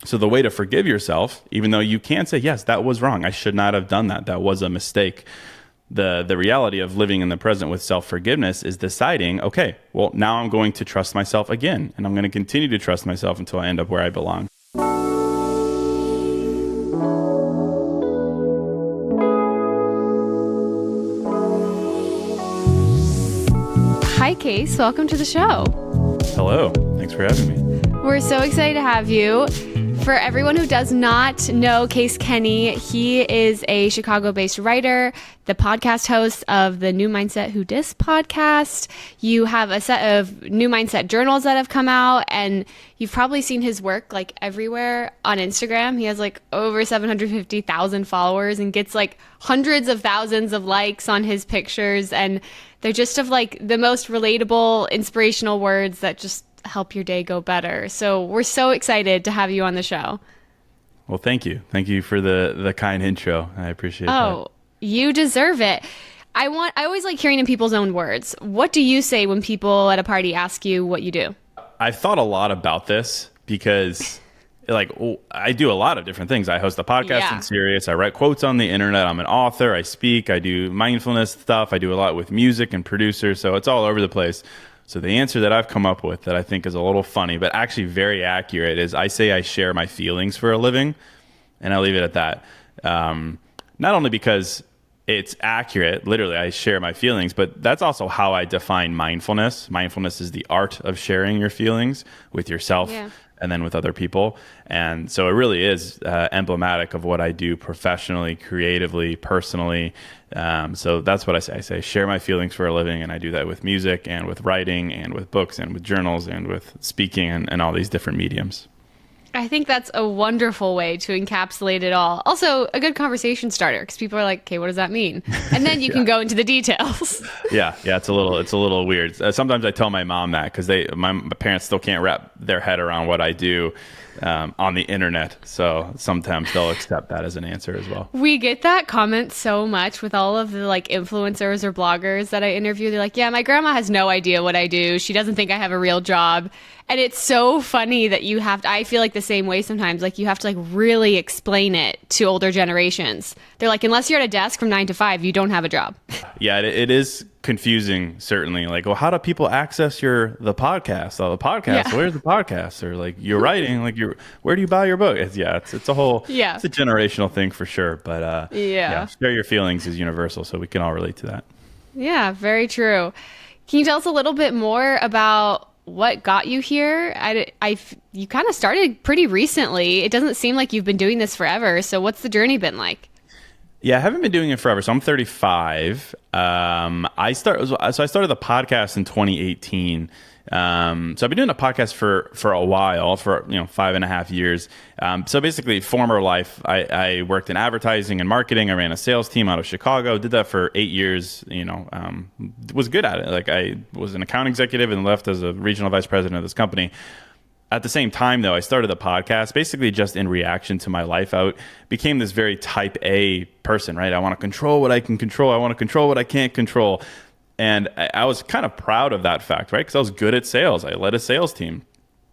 So the way to forgive yourself, even though you can say, yes, that was wrong. I should not have done that. That was a mistake. The reality of living in the present with self-forgiveness is deciding, okay, well, now I'm going to trust myself again. And I'm going to continue to trust myself until I end up where I belong. Hi, Case. Welcome to the show. Hello. Thanks for having me. We're so excited to have you. For everyone who does not know Case Kenny, he is a Chicago-based writer, the podcast host of the New Mindset Who Dis podcast. You have a set of New Mindset journals that have come out, and you've probably seen his work like everywhere on Instagram. He has like over 750,000 followers and gets like hundreds of thousands of likes on his pictures, and they're just of like the most relatable, inspirational words that just help your day go better. So we're so excited to have you on the show. Well, thank you. Thank you for the kind intro. I appreciate that. Oh, you deserve it. I always like hearing in people's own words. What do you say when people at a party ask you what you do? I've thought a lot about this because I do a lot of different things. I host a podcast in Sirius. I write quotes on the internet. I'm an author. I speak. I do mindfulness stuff. I do a lot with music and producers. So it's all over the place. So the answer that I've come up with that I think is a little funny, but actually very accurate, is I say I share my feelings for a living, and I'll leave it at that. Not only because it's accurate, literally I share my feelings, but that's also how I define mindfulness. Mindfulness is the art of sharing your feelings with yourself and then with other people. And so it really is emblematic of what I do professionally, creatively, personally. So that's what I say. I say, share my feelings for a living. And I do that with music and with writing and with books and with journals and with speaking and all these different mediums. I think that's a wonderful way to encapsulate it all. Also, a good conversation starter, because people are like, okay, what does that mean? And then you can go into the details. Yeah, it's a little weird. Sometimes I tell my mom that because my parents still can't wrap their head around what I do on the internet. So sometimes they'll accept that as an answer as well. We get that comment so much with all of the like influencers or bloggers that I interview. They're like, yeah, my grandma has no idea what I do. She doesn't think I have a real job. And it's so funny that I feel like the same way sometimes, like you have to like really explain it to older generations. They're like, unless you're at a desk from 9 to 5, you don't have a job. Yeah, it is confusing, certainly. Like, well, how do people access the podcast? Oh, the podcast, where's the podcast? Or like you're writing, like where do you buy your book? It's a whole, it's a generational thing for sure. But share your feelings is universal, so we can all relate to that. Yeah, very true. Can you tell us a little bit more about what got you here? You kind of started pretty recently. It doesn't seem like you've been doing this forever. So what's the journey been like? Yeah, I haven't been doing it forever. So I'm 35. I started the podcast in 2018. So I've been doing a podcast for a while, for 5.5 years. So basically, former life, I worked in advertising and marketing. I ran a sales team out of Chicago. Did that for 8 years. Was good at it. Like I was an account executive and left as a regional vice president of this company. At the same time, though, I started the podcast basically just in reaction to my life. I became this very type A person, right? I want to control what I can control. I want to control what I can't control. And I was kind of proud of that fact, right? Because I was good at sales. I led a sales team.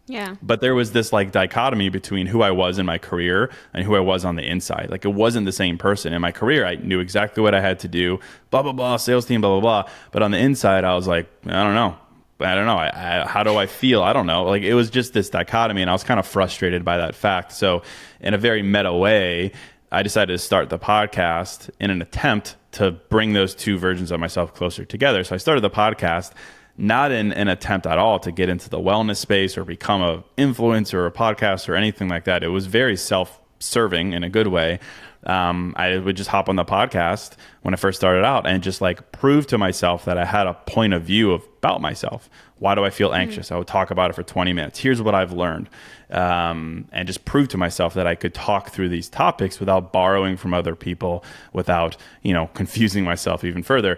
Yeah. But there was this like dichotomy between who I was in my career and who I was on the inside. Like it wasn't the same person. In my career, I knew exactly what I had to do, blah, blah, blah, sales team, blah, blah, blah. But on the inside, I was like, I don't know. How do I feel? I don't know. Like it was just this dichotomy, and I was kind of frustrated by that fact. So in a very meta way, I decided to start the podcast in an attempt to bring those two versions of myself closer together. So I started the podcast not in an attempt at all to get into the wellness space or become an influencer or a podcaster or anything like that. It was very self-serving in a good way. I would just hop on the podcast when I first started out and just like prove to myself that I had a point of view about myself. Why do I feel anxious? I would talk about it for 20 minutes. Here's what I've learned. And just prove to myself that I could talk through these topics without borrowing from other people, without, confusing myself even further.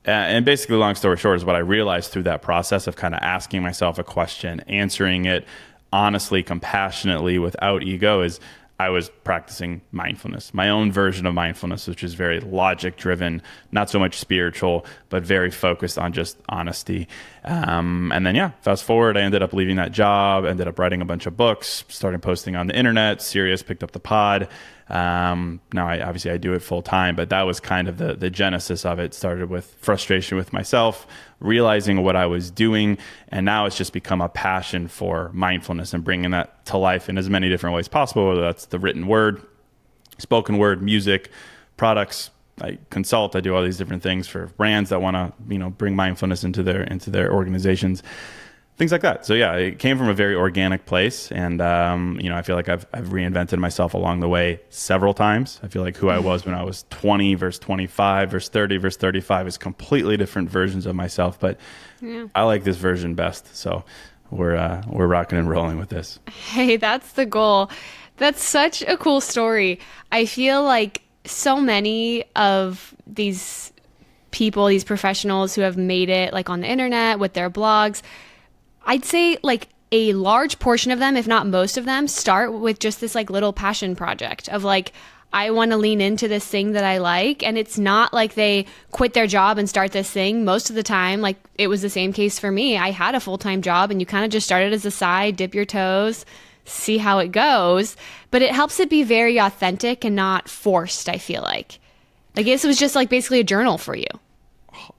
And basically, long story short, is what I realized through that process of kind of asking myself a question, answering it honestly, compassionately, without ego, is I was practicing mindfulness, my own version of mindfulness, which is very logic driven, not so much spiritual, but very focused on just honesty. And then, yeah, fast forward, I ended up leaving that job, ended up writing a bunch of books, started posting on the internet. Sirius picked up the pod. Now I do it full time, but that was kind of the genesis of it. Started with frustration with myself, realizing what I was doing. And now it's just become a passion for mindfulness and bringing that to life in as many different ways possible, whether that's the written word, spoken word, music, products. I consult, I do all these different things for brands that want to, bring mindfulness into their organizations. Things like that. So yeah, it came from a very organic place, and I feel like I've reinvented myself along the way several times. I feel like who I was when I was 20 versus 25 versus 30 versus 35 is completely different versions of myself. But I like this version best. So we're rocking and rolling with this. Hey, that's the goal. That's such a cool story. I feel like so many of these people, these professionals who have made it like on the internet with their blogs, I'd say like a large portion of them, if not most of them, start with just this like little passion project of like, I want to lean into this thing that I like. And it's not like they quit their job and start this thing. Most of the time, like it was the same case for me. I had a full-time job and you kind of just started as a side, dip your toes, see how it goes. But it helps it be very authentic and not forced, I feel like. I guess it was just like basically a journal for you.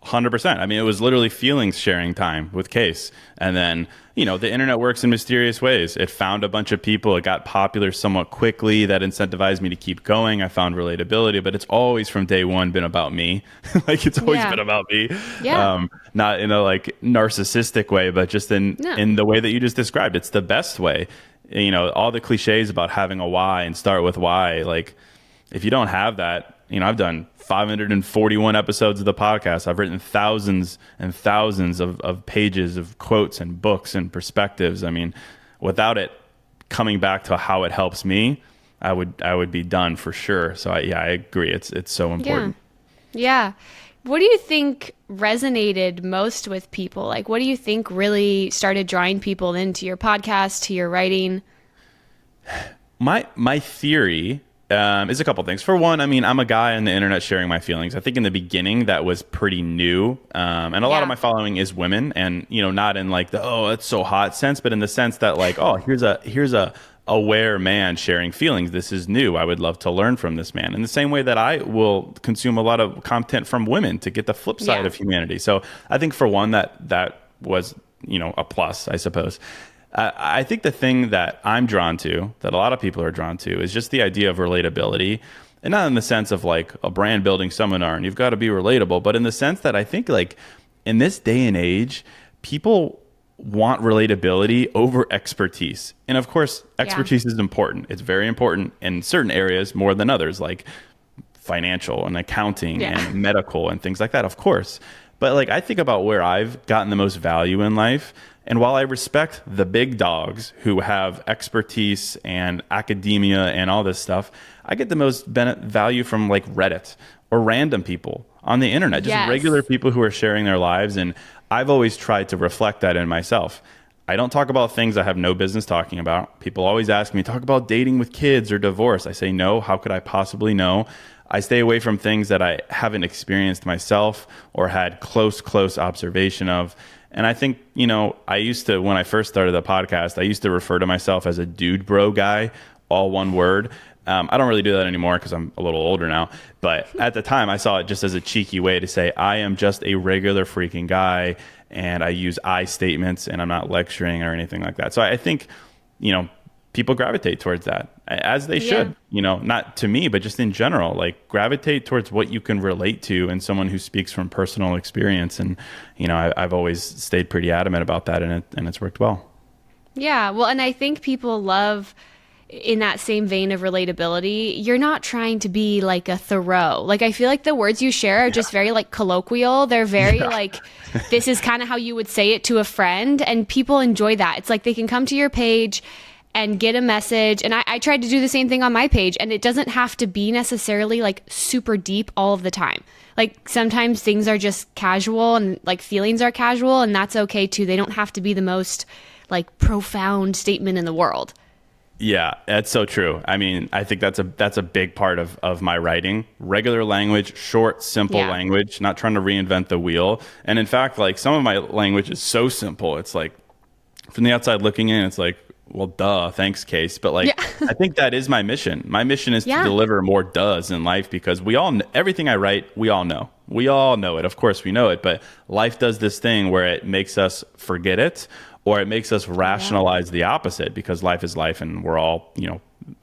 100%. I mean, it was literally feelings sharing time with Case. And then, the internet works in mysterious ways. It found a bunch of people. It got popular somewhat quickly. That incentivized me to keep going. I found relatability, but it's always from day one been about me. Like it's always been about me. Yeah. Not in a like narcissistic way, but just in the way that you just described. It's the best way. All the cliches about having a why and start with why. Like if you don't have that, I've done 541 episodes of the podcast. I've written thousands and thousands of pages of quotes and books and perspectives. I mean, without it coming back to how it helps me, I would be done for sure. So I agree. It's so important. Yeah. What do you think resonated most with people? Like, what do you think really started drawing people into your podcast, to your writing? My theory is a couple things. For one, I mean, I'm a guy on the internet sharing my feelings. I think in the beginning that was pretty new. And a lot of my following is women, and, not in like the, oh, it's so hot sense, but in the sense that like, oh, here's a aware man sharing feelings. This is new. I would love to learn from this man. In the same way that I will consume a lot of content from women to get the flip side of humanity. So I think for one, that was, a plus, I suppose. I think the thing that I'm drawn to, that a lot of people are drawn to, is just the idea of relatability. And not in the sense of like a brand building seminar and you've got to be relatable, but in the sense that I think like in this day and age, people want relatability over expertise. And of course, expertise is important. It's very important in certain areas more than others, like financial and accounting and medical and things like that, of course. But like I think about where I've gotten the most value in life. And while I respect the big dogs who have expertise and academia and all this stuff, I get the most value from like Reddit or random people on the internet, just regular people who are sharing their lives. And I've always tried to reflect that in myself. I don't talk about things I have no business talking about. People always ask me, talk about dating with kids or divorce. I say, no, how could I possibly know? I stay away from things that I haven't experienced myself or had close observation of. And I think, I used to, when I first started the podcast, I used to refer to myself as a dude bro guy, all one word. I don't really do that anymore because I'm a little older now. But at the time, I saw it just as a cheeky way to say, I am just a regular freaking guy. And I use I statements and I'm not lecturing or anything like that. So I think, people gravitate towards that, as they should, not to me, but just in general, like gravitate towards what you can relate to and someone who speaks from personal experience. And, I've always stayed pretty adamant about that, and it's worked well. Yeah. Well, and I think people love, in that same vein of relatability, you're not trying to be like a Thoreau. Like, I feel like the words you share are just very like colloquial. They're very like, this is kind of how you would say it to a friend, and people enjoy that. It's like they can come to your page and get a message. And I tried to do the same thing on my page, and it doesn't have to be necessarily like super deep all of the time. Like sometimes things are just casual and like feelings are casual, and that's okay too. They don't have to be the most like profound statement in the world. Yeah, that's so true. I mean, I think that's a big part of my writing. Regular language, short, simple Yeah. language, not trying to reinvent the wheel. And in fact, like some of my language is so simple. It's like from the outside looking in, it's like, well, duh, thanks, Case. But like, Yeah. I think that is my mission. My mission is to Yeah. deliver more does in life because we all, everything I write, we all know. We all know it. Of course, we know it. But life does this thing where it makes us forget it or it makes us rationalize the opposite because life is life and we're all,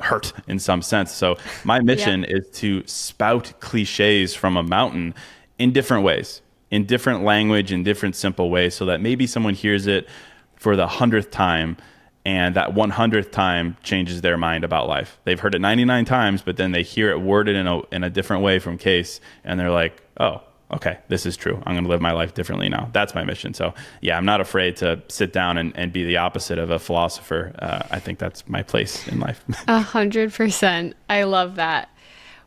hurt in some sense. So my mission is to spout cliches from a mountain in different ways, in different language, in different simple ways so that maybe someone hears it for the 100th time and that 100th time changes their mind about life. They've heard it 99 times, but then they hear it worded in a different way from Case, and they're like, oh, okay, this is true. I'm going to live my life differently now. That's my mission. So yeah, I'm not afraid to sit down and be the opposite of a philosopher. I think that's my place in life. 100%. I love that.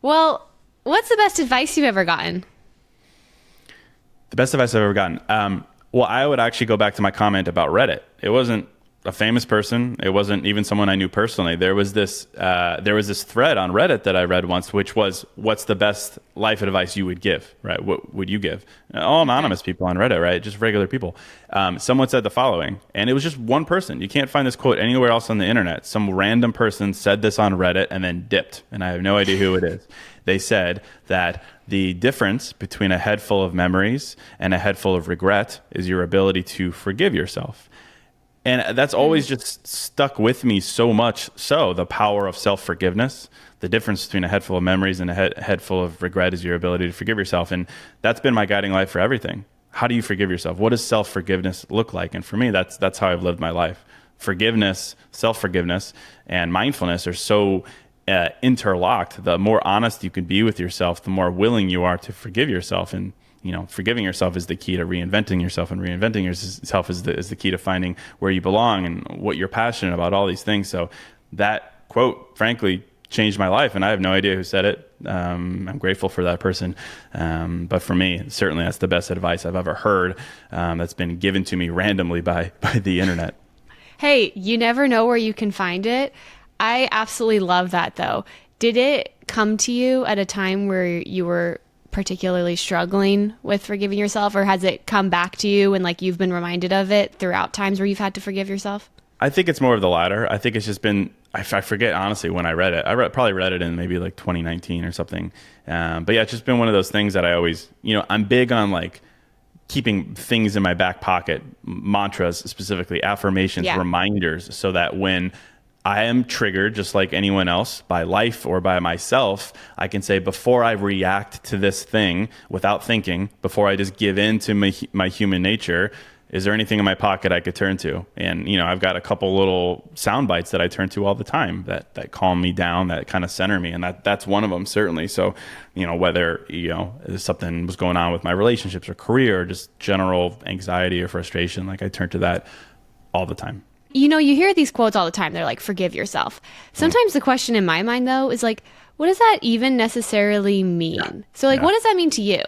Well, what's the best advice you've ever gotten? The best advice I've ever gotten. Well, I would actually go back to my comment about Reddit. It wasn't a famous person. It wasn't even someone I knew personally. There was this thread on Reddit that I read once, which was, "What's the best life advice you would give?" Right? What would you give? All anonymous people on Reddit, right? Just regular people. Someone said the following, and it was just one person. You can't find this quote anywhere else on the internet. Some random person said this on Reddit and then dipped, and I have no idea who it is. They said that the difference between a head full of memories and a head full of regret is your ability to forgive yourself. And that's always just stuck with me so much. So the power of self-forgiveness, the difference between a head full of memories and a head full of regret is your ability to forgive yourself. And that's been my guiding light for everything. How do you forgive yourself? What does self-forgiveness look like? And for me, that's how I've lived my life. Forgiveness, self-forgiveness, and mindfulness are so interlocked. The more honest you can be with yourself, the more willing you are to forgive yourself. And forgiving yourself is the key to reinventing yourself, and reinventing yourself is the key to finding where you belong and what you're passionate about, all these things. So that quote, frankly, changed my life, and I have no idea who said it. I'm grateful for that person. But for me, certainly that's the best advice I've ever heard that's been given to me randomly by the internet. Hey, you never know where you can find it. I absolutely love that, though. Did it come to you at a time where you were particularly struggling with forgiving yourself, or has it come back to you and like you've been reminded of it throughout times where you've had to forgive yourself? I think it's more of the latter. I think it's just been, I forget honestly when I read it. Probably read it in maybe like 2019 or something. But yeah, it's just been one of those things that I always, I'm big on like keeping things in my back pocket, mantras specifically, affirmations, reminders, so that when I am triggered, just like anyone else, by life or by myself, I can say, before I react to this thing without thinking, before I just give in to my human nature, is there anything in my pocket I could turn to? And, I've got a couple little sound bites that I turn to all the time that calm me down, that kind of center me. And that's one of them, certainly. So, whether, something was going on with my relationships or career or just general anxiety or frustration, like I turn to that all the time. You hear these quotes all the time. They're like, forgive yourself. Sometimes the question in my mind, though, is like, what does that even necessarily mean? Yeah. So, what does that mean to you?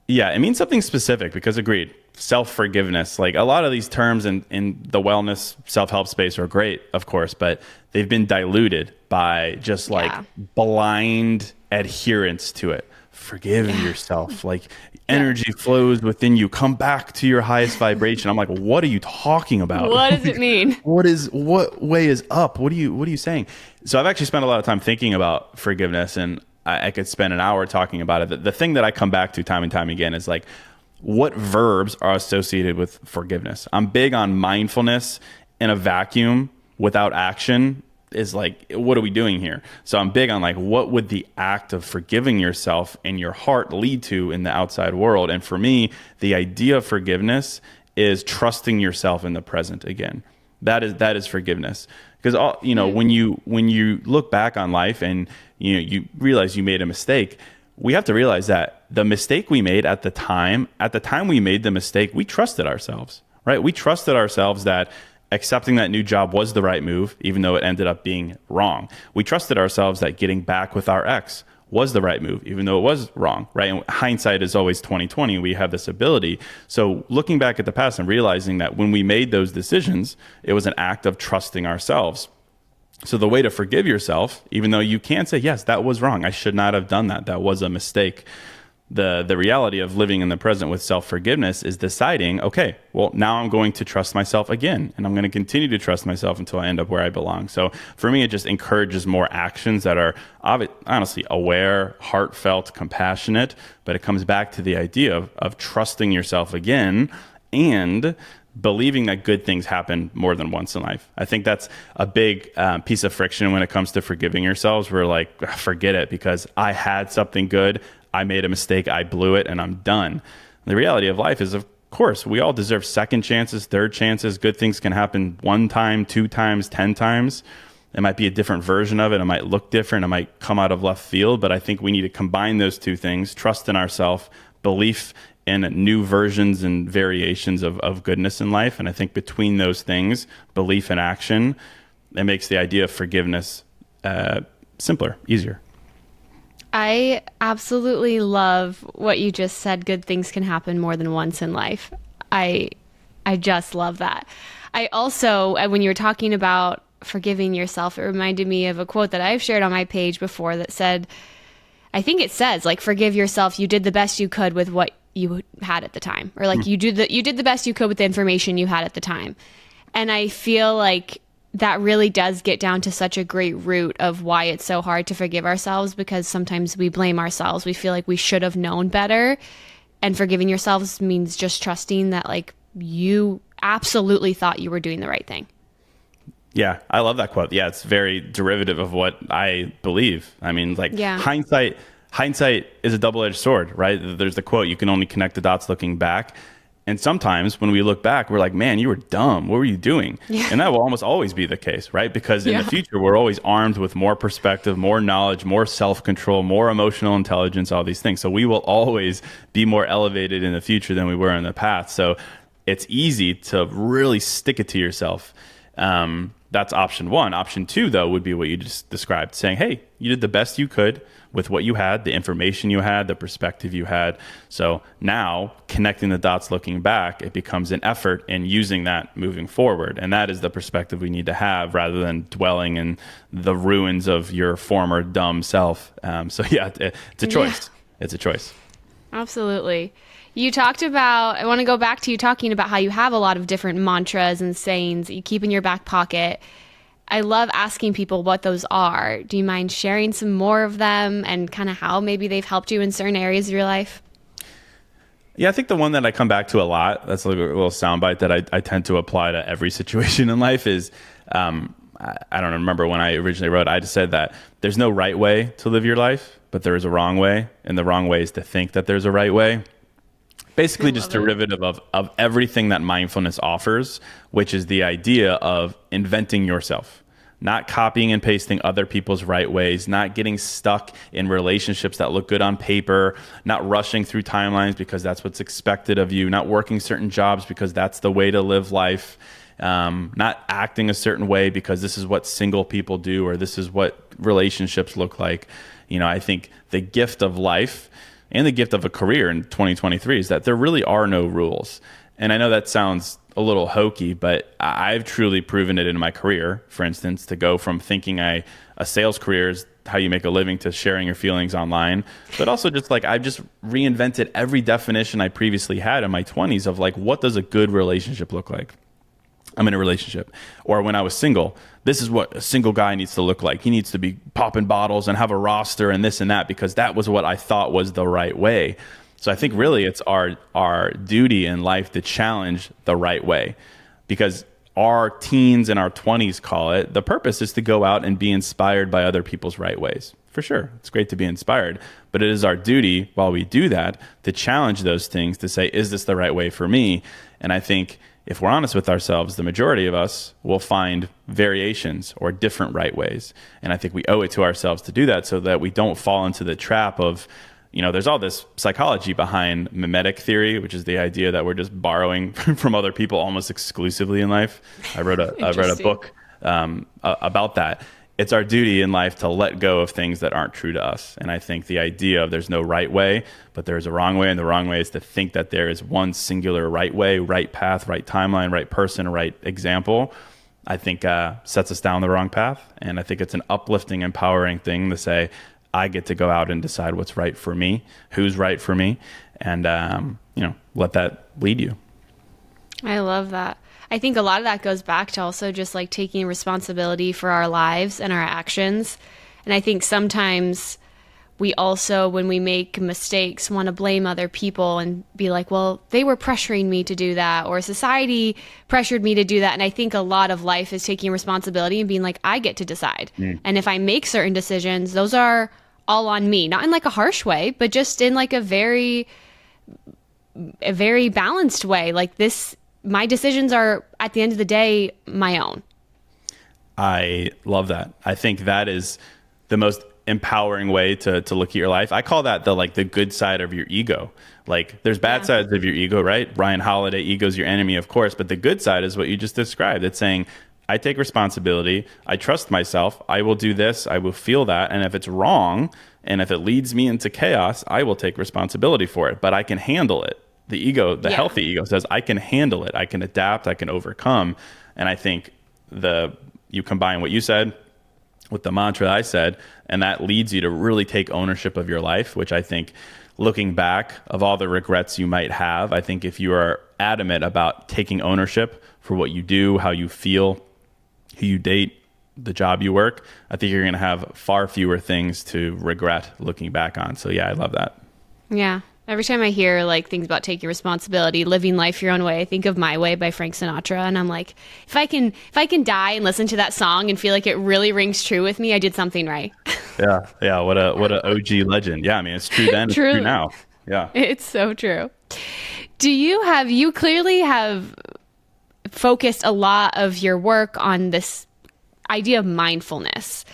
Yeah, it means something specific because agreed. Self-forgiveness, like a lot of these terms in the wellness self-help space are great, of course, but they've been diluted by just like blind adherence to it. Forgive yourself. Like energy flows within you. Come back to your highest vibration. I'm like, what are you talking about? What does it mean? What way is up? What are you saying? So I've actually spent a lot of time thinking about forgiveness, and I could spend an hour talking about it. The thing that I come back to time and time again is like, what verbs are associated with forgiveness? I'm big on mindfulness in a vacuum without action is like, what are we doing here? So I'm big on like, what would the act of forgiving yourself in your heart lead to in the outside world? And for me, the idea of forgiveness is trusting yourself in the present again. That is forgiveness. Because when you look back on life and you realize you made a mistake, we have to realize that the mistake we made at the time we made the mistake, we trusted ourselves, right? We trusted ourselves that accepting that new job was the right move, even though it ended up being wrong. We trusted ourselves that getting back with our ex was the right move, even though it was wrong, right? And hindsight is always 20/20. We have this ability. So looking back at the past and realizing that when we made those decisions, it was an act of trusting ourselves. So the way to forgive yourself, even though you can say, yes, that was wrong, I should not have done that, that was a mistake. The reality of living in the present with self-forgiveness is deciding, okay, well, now I'm going to trust myself again, and I'm going to continue to trust myself until I end up where I belong. So for me, it just encourages more actions that are honestly aware, heartfelt, compassionate, but it comes back to the idea of trusting yourself again and believing that good things happen more than once in life. I think that's a big piece of friction when it comes to forgiving yourselves. We're like, forget it because I had something good. I made a mistake, I blew it, and I'm done. The reality of life is, of course, we all deserve second chances, third chances. Good things can happen 1 time, 2 times, 10 times. It might be a different version of it. It might look different. It might come out of left field. But I think we need to combine those 2 things, trust in ourselves, belief in new versions and variations of goodness in life. And I think between those things, belief and action, it makes the idea of forgiveness simpler, easier. I absolutely love what you just said. Good things can happen more than once in life. I just love that. I also, when you were talking about forgiving yourself, it reminded me of a quote that I've shared on my page before that said, I think it says, like, forgive yourself. You did the best you could with what you had at the time, or like you did the best you could with the information you had at the time. And I feel like that really does get down to such a great root of why it's so hard to forgive ourselves, because sometimes we blame ourselves. We feel like we should have known better. And forgiving yourselves means just trusting that, like, you absolutely thought you were doing the right thing. Yeah, I love that quote. Yeah, it's very derivative of what I believe. I mean, like, Yeah. Hindsight is a double-edged sword, right? There's the quote, you can only connect the dots looking back. And sometimes when we look back, we're like, man, you were dumb. What were you doing? Yeah. And that will almost always be the case, right? Because in the future, we're always armed with more perspective, more knowledge, more self-control, more emotional intelligence, all these things. So we will always be more elevated in the future than we were in the past. So it's easy to really stick it to yourself. That's option 1. Option 2, though, would be what you just described, saying, hey, you did the best you could with what you had, the information you had, the perspective you had. So now connecting the dots looking back, it becomes an effort in using that moving forward. And that is the perspective we need to have rather than dwelling in the ruins of your former dumb self. So yeah, it's a choice. Yeah. It's a choice. Absolutely. You talked about, I want to go back to you talking about how you have a lot of different mantras and sayings that you keep in your back pocket. I love asking people what those are. Do you mind sharing some more of them and kind of how maybe they've helped you in certain areas of your life? Yeah, I think the one that I come back to a lot, that's like a little soundbite that I tend to apply to every situation in life is, I don't remember when I originally wrote, I just said that there's no right way to live your life, but there is a wrong way. And the wrong way is to think that there's a right way. Basically just derivative of everything that mindfulness offers, which is the idea of inventing yourself, not copying and pasting other people's right ways, not getting stuck in relationships that look good on paper, not rushing through timelines because that's what's expected of you, not working certain jobs because that's the way to live life, not acting a certain way because this is what single people do or this is what relationships look like. You know, I think the gift of life and the gift of a career in 2023 is that there really are no rules. And I know that sounds a little hokey, but I've truly proven it in my career, for instance, to go from thinking a sales career is how you make a living to sharing your feelings online. But also just like I've just reinvented every definition I previously had in my 20s of like, what does a good relationship look like? I'm in a relationship. Or when I was single, this is what a single guy needs to look like. He needs to be popping bottles and have a roster and this and that because that was what I thought was the right way. So I think really it's our duty in life to challenge the right way, because our teens and our 20s call it, the purpose is to go out and be inspired by other people's right ways. For sure, it's great to be inspired, but it is our duty while we do that to challenge those things, to say, is this the right way for me? And I think if we're honest with ourselves, the majority of us will find variations or different right ways. And I think we owe it to ourselves to do that so that we don't fall into the trap of, you know, there's all this psychology behind mimetic theory, which is the idea that we're just borrowing from other people almost exclusively in life. I wrote a book about that. It's our duty in life to let go of things that aren't true to us. And I think the idea of there's no right way, but there's a wrong way, and the wrong way is to think that there is one singular right way, right path, right timeline, right person, right example. I think sets us down the wrong path. And I think it's an uplifting, empowering thing to say, I get to go out and decide what's right for me, who's right for me, and let that lead you. I love that. I think a lot of that goes back to also just like taking responsibility for our lives and our actions. And I think sometimes we also, when we make mistakes, want to blame other people and be like, well, they were pressuring me to do that, or society pressured me to do that. And I think a lot of life is taking responsibility and being like, I get to decide. And if I make certain decisions, those are all on me, not in like a harsh way, but just in like a very balanced way. Like my decisions are at the end of the day, my own. I love that. I think that is the most empowering way to look at your life. I call that the good side of your ego. Like there's bad sides of your ego, right? Ryan Holiday, ego's your enemy, of course, but the good side is what you just described. It's saying, I take responsibility. I trust myself. I will do this. I will feel that. And if it's wrong, and if it leads me into chaos, I will take responsibility for it, but I can handle it. The ego, the healthy ego says, I can handle it. I can adapt. I can overcome. And I think you combine what you said with the mantra I said, and that leads you to really take ownership of your life, which I think, looking back of all the regrets you might have, I think if you are adamant about taking ownership for what you do, how you feel, who you date, the job you work, I think you're going to have far fewer things to regret looking back on. So yeah, I love that. Yeah. Every time I hear like things about taking responsibility, living life your own way, I think of My Way by Frank Sinatra, and I'm like, if I can die and listen to that song and feel like it really rings true with me, I did something right. Yeah. What a OG legend. Yeah, I mean, it's true then, it's true now. Yeah, it's so true. You clearly have focused a lot of your work on this idea of mindfulness.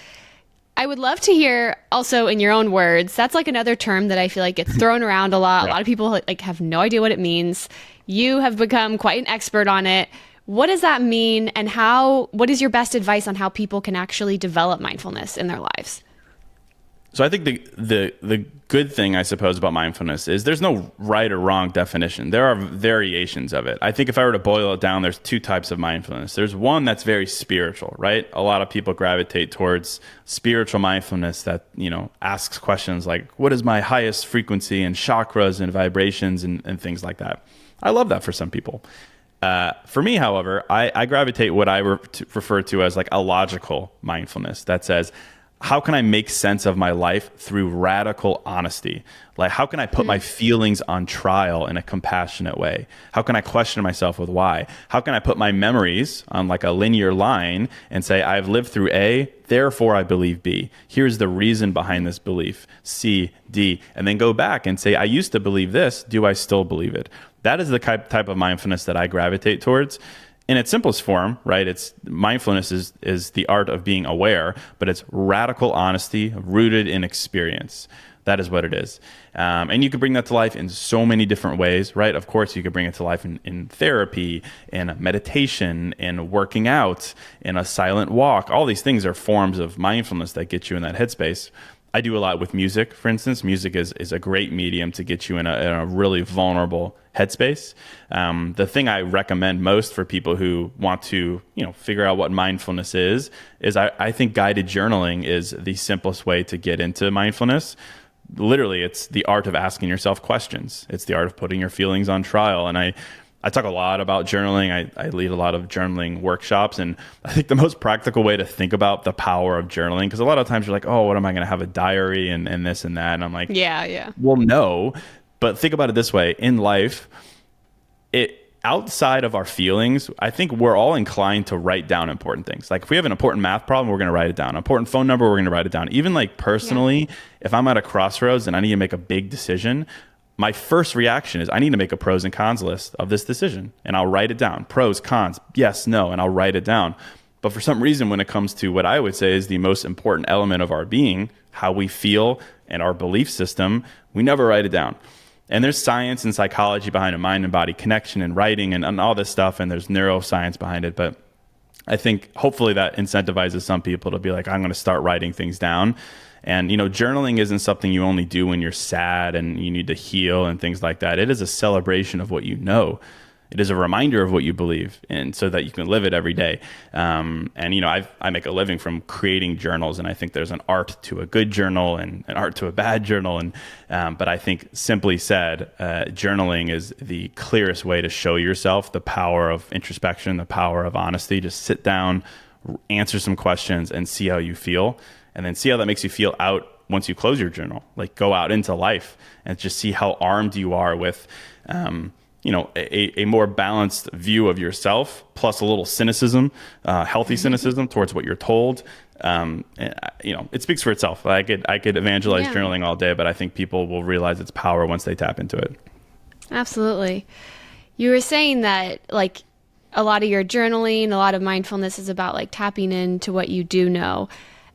I would love to hear also in your own words. That's like another term that I feel like gets thrown around a lot. Yeah. A lot of people like have no idea what it means. You have become quite an expert on it. What does that mean, and what is your best advice on how people can actually develop mindfulness in their lives? So I think the good thing, I suppose, about mindfulness is there's no right or wrong definition. There are variations of it. I think if I were to boil it down, there's two types of mindfulness. There's one that's very spiritual, right? A lot of people gravitate towards spiritual mindfulness that, asks questions like, what is my highest frequency, and chakras and vibrations and things like that. I love that for some people. For me, however, I gravitate what I refer to as like a logical mindfulness that says, how can I make sense of my life through radical honesty? Like, how can I put my feelings on trial in a compassionate way? How can I question myself with why? How can I put my memories on like a linear line and say, I've lived through A, therefore I believe B. Here's the reason behind this belief, C, D, and then go back and say, I used to believe this. Do I still believe it? That is the type of mindfulness that I gravitate towards. In its simplest form, right? It's mindfulness is the art of being aware, but it's radical honesty rooted in experience. That is what it is. And you can bring that to life in so many different ways, right? Of course, you could bring it to life in therapy, in meditation, in working out, in a silent walk. All these things are forms of mindfulness that get you in that headspace. I do a lot with music, for instance. Music is a great medium to get you in a really vulnerable headspace. The thing I recommend most for people who want to, figure out what mindfulness is I think guided journaling is the simplest way to get into mindfulness. Literally, it's the art of asking yourself questions. It's the art of putting your feelings on trial. And I talk a lot about journaling. I lead a lot of journaling workshops. And I think the most practical way to think about the power of journaling, because a lot of times you're like, oh, what am I going to have a diary and this and that? And I'm like, yeah. Well, no. But think about it this way. In life, outside of our feelings, I think we're all inclined to write down important things. Like if we have an important math problem, we're going to write it down. An important phone number, we're going to write it down. Even like personally, if I'm at a crossroads and I need to make a big decision, my first reaction is I need to make a pros and cons list of this decision, and I'll write it down. Pros, cons, yes, no, and I'll write it down. But for some reason, when it comes to what I would say is the most important element of our being, how we feel and our belief system, we never write it down. And there's science and psychology behind a mind and body connection and writing and all this stuff, and there's neuroscience behind it. But I think hopefully that incentivizes some people to be like, I'm going to start writing things down. And, journaling isn't something you only do when you're sad and you need to heal and things like that. It is a celebration of what you know. It is a reminder of what you believe, and so that you can live it every day. And I make a living from creating journals, and I think there's an art to a good journal and an art to a bad journal. And but I think, simply said, journaling is the clearest way to show yourself the power of introspection, the power of honesty. Just sit down, answer some questions, and see how you feel, and then see how that makes you feel out once you close your journal. Like, go out into life and just see how armed you are with a more balanced view of yourself, plus a little cynicism, healthy cynicism towards what you're told. It speaks for itself. I could evangelize journaling all day, but I think people will realize its power once they tap into it. Absolutely. You were saying that, like, a lot of your journaling, a lot of mindfulness is about, like, tapping into what you do know.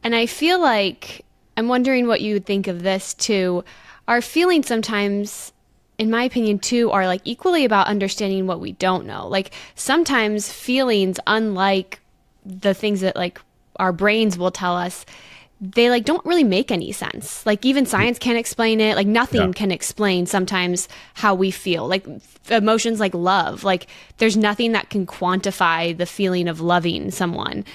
And I feel like, I'm wondering what you would think of this too. Our feelings sometimes, in my opinion, too, are like equally about understanding what we don't know. Like, sometimes feelings, unlike the things that like our brains will tell us, they like don't really make any sense. Like, even science can't explain it. Like, nothing can explain sometimes how we feel. Like, emotions like love, like there's nothing that can quantify the feeling of loving someone.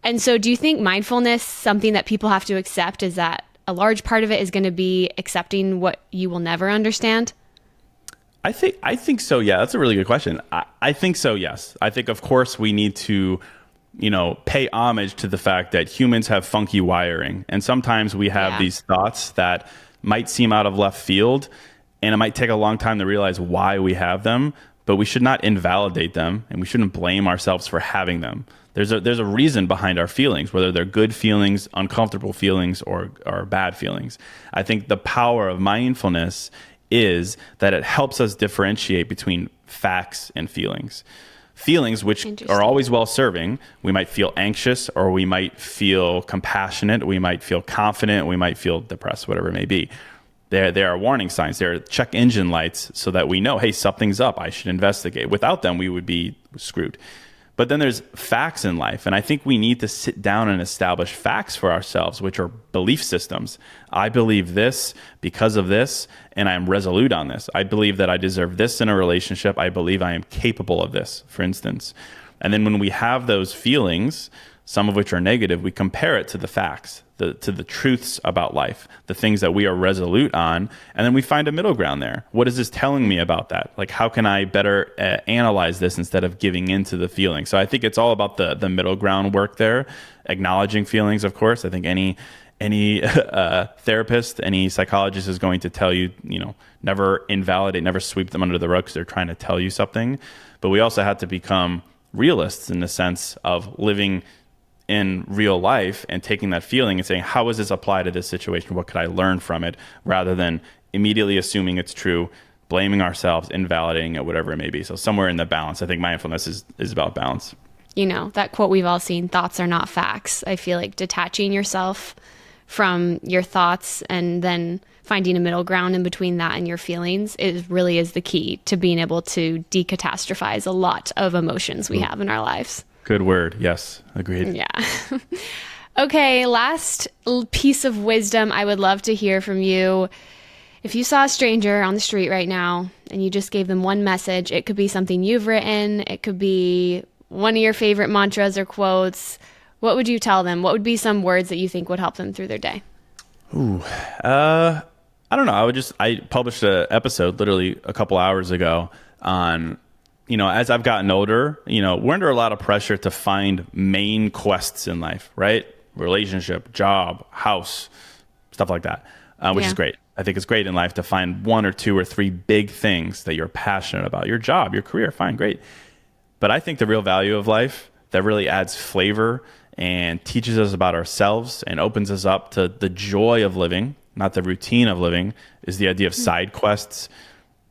And so do you think mindfulness, something that people have to accept, is that a large part of it is going to be accepting what you will never understand? I think so. Yeah, that's a really good question. I think so. Yes. I think, of course, we need to, pay homage to the fact that humans have funky wiring. And sometimes we have these thoughts that might seem out of left field, and it might take a long time to realize why we have them, but we should not invalidate them, and we shouldn't blame ourselves for having them. There's a reason behind our feelings, whether they're good feelings, uncomfortable feelings, or bad feelings. I think the power of mindfulness is that it helps us differentiate between facts and feelings. Feelings, which are always well-serving. We might feel anxious, or we might feel compassionate, we might feel confident, we might feel depressed, whatever it may be. There are warning signs. There are check engine lights so that we know, hey, something's up, I should investigate. Without them, we would be screwed. But then there's facts in life, and I think we need to sit down and establish facts for ourselves, which are belief systems. I believe this because of this, and I'm resolute on this. I believe that I deserve this in a relationship. I believe I am capable of this, for instance. And then when we have those feelings, some of which are negative, we compare it to the facts, to the truths about life, the things that we are resolute on, and then we find a middle ground there. What is this telling me about that? Like, how can I better analyze this instead of giving into the feeling? So I think it's all about the middle ground work there, acknowledging feelings, of course. I think any therapist, any psychologist is going to tell you, never invalidate, never sweep them under the rug because they're trying to tell you something. But we also have to become realists in the sense of living in real life and taking that feeling and saying, how does this apply to this situation? What could I learn from it? Rather than immediately assuming it's true, blaming ourselves, invalidating it, whatever it may be. So somewhere in the balance, I think mindfulness is about balance. That quote we've all seen, thoughts are not facts. I feel like detaching yourself from your thoughts and then finding a middle ground in between that and your feelings really is the key to being able to decatastrophize a lot of emotions we have in our lives. Good word. Yes. Agreed. Yeah. Okay. Last piece of wisdom I would love to hear from you. If you saw a stranger on the street right now and you just gave them one message, it could be something you've written. It could be one of your favorite mantras or quotes. What would you tell them? What would be some words that you think would help them through their day? I don't know. I published an episode literally a couple hours ago on, as I've gotten older, we're under a lot of pressure to find main quests in life, right? Relationship, job, house, stuff like that, which is great. I think it's great in life to find one or two or three big things that you're passionate about. Your job, your career, fine, great. But I think the real value of life that really adds flavor and teaches us about ourselves and opens us up to the joy of living, not the routine of living, is the idea of side quests.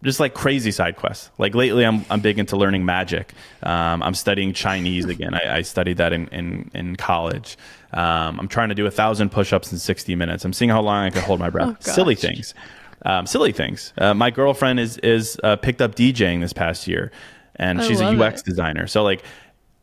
Just like crazy side quests. Like lately, I'm big into learning magic. I'm studying Chinese again. I studied that in college. I'm trying to do 1,000 push-ups in 60 minutes. I'm seeing how long I can hold my breath. Silly things. My girlfriend is picked up DJing this past year, and she's a UX designer. So like,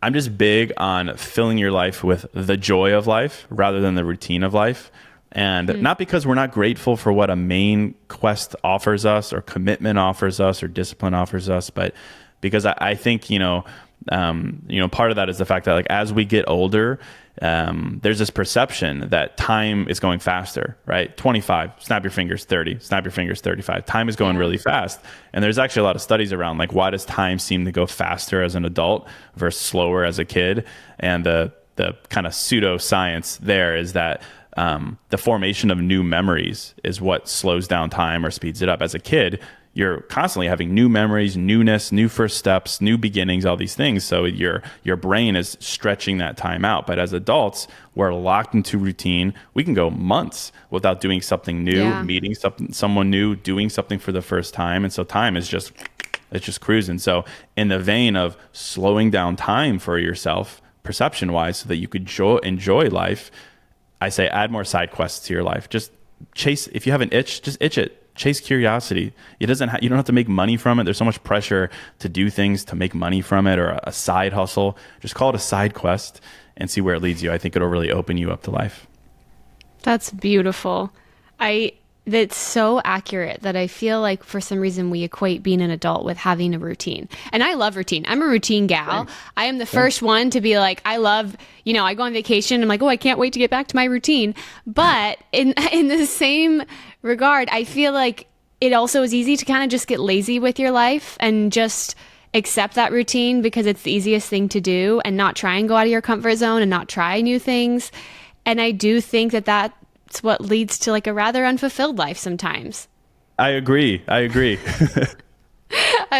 I'm just big on filling your life with the joy of life rather than the routine of life. And not because we're not grateful for what a main quest offers us or commitment offers us or discipline offers us, but because I think, part of that is the fact that like as we get older, there's this perception that time is going faster, right? 25, snap your fingers, 30, snap your fingers, 35. Time is going really fast. And there's actually a lot of studies around like, why does time seem to go faster as an adult versus slower as a kid? And the kind of pseudoscience there is that the formation of new memories is what slows down time or speeds it up. As a kid, you're constantly having new memories, newness, new first steps, new beginnings, all these things. So your brain is stretching that time out. But as adults, we're locked into routine. We can go months without doing something new, meeting someone new, doing something for the first time. And so time is just cruising. So in the vein of slowing down time for yourself, perception wise, so that you could enjoy life, I say add more side quests to your life. Just chase, if you have an itch, just itch it. Chase curiosity. You don't have to make money from it. There's so much pressure to do things to make money from it, or a side hustle. Just call it a side quest and see where it leads you. I think it'll really open you up to life. That's beautiful. That's so accurate that I feel like for some reason we equate being an adult with having a routine. And I love routine. I'm a routine gal. Thanks. I am the first one to be like, I love, I go on vacation. I'm like, oh, I can't wait to get back to my routine. But in the same regard, I feel like it also is easy to kind of just get lazy with your life and just accept that routine because it's the easiest thing to do and not try and go out of your comfort zone and not try new things. And I do think that that's what leads to like a rather unfulfilled life sometimes. I agree. I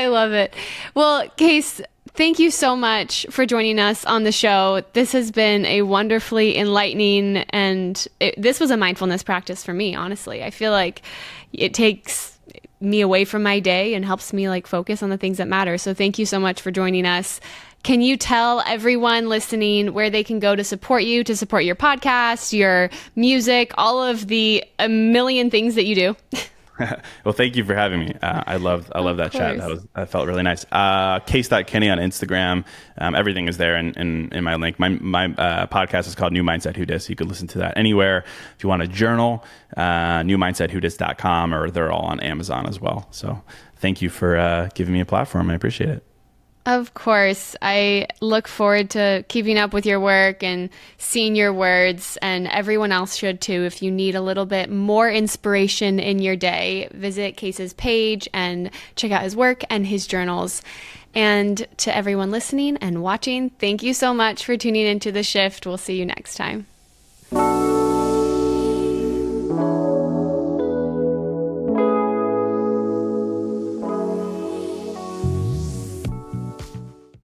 love it. Well, Case, thank you so much for joining us on the show. This has been a wonderfully enlightening, and this was a mindfulness practice for me, honestly. I feel like it takes me away from my day and helps me like focus on the things that matter. So thank you so much for joining us. Can you tell everyone listening where they can go to support you, to support your podcast, your music, all of the a million things that you do? Well, thank you for having me. I love that chat. That felt really nice. Case.Kenny on Instagram. Everything is there in my link. My podcast is called New Mindset Who Dis. You could listen to that anywhere. If you want a journal, newmindsetwhodis.com, or they're all on Amazon as well. So thank you for giving me a platform. I appreciate it. Of course. I look forward to keeping up with your work and seeing your words, and everyone else should too. If you need a little bit more inspiration in your day, visit Case's page and check out his work and his journals. And to everyone listening and watching, thank you so much for tuning into The Shift. We'll see you next time.